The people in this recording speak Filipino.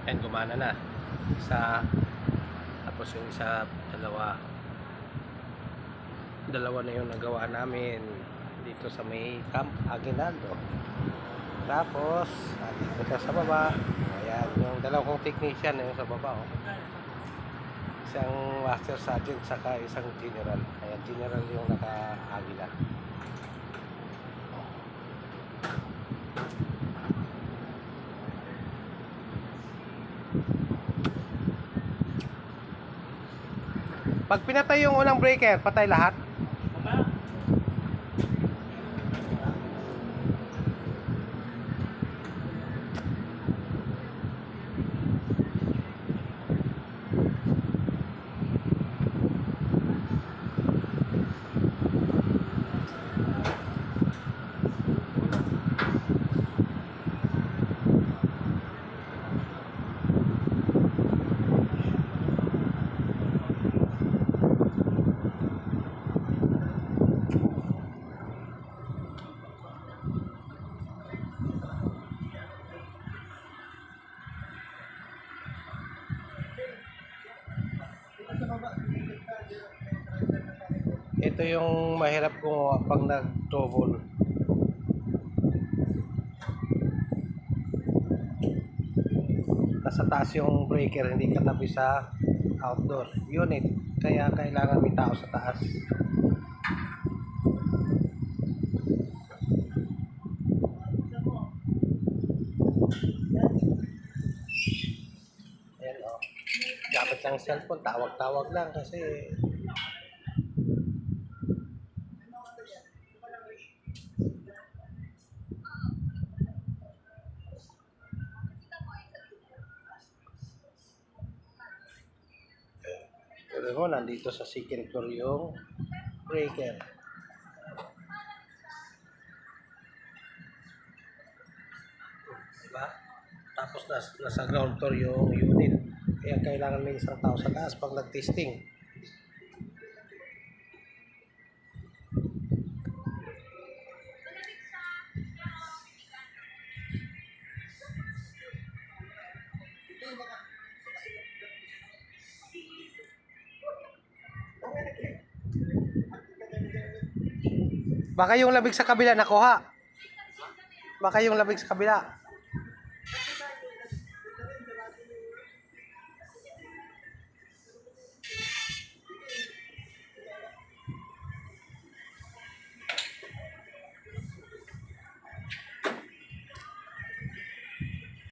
Ayan, gumana na. Isa, tapos yung isa, dalawa na yung nagawa namin dito sa may Camp Aguinaldo. Tapos dito na sa baba, ayan yung dalawang technician na yung sa baba, oh. Isang master sergeant saka isang general. Ayan, general yung naka-agila. Pag pinatay yung unang breaker, patay lahat. Ito yung mahirap kung pag nag-double. Nasa taas yung breaker, hindi katabi sa outdoor unit. Kaya kailangan may tao sa taas. Ayan, oh. Dapat ng cellphone, tawag-tawag lang kasi pero mo nandito sa secretor yung breaker. Diba? Tapos nasa ground floor yung unit. Kaya kailangan may isang tao sa taas pag nag-testing. Baka yung labig sa kabila nakuha. Baka yung labig sa kabila.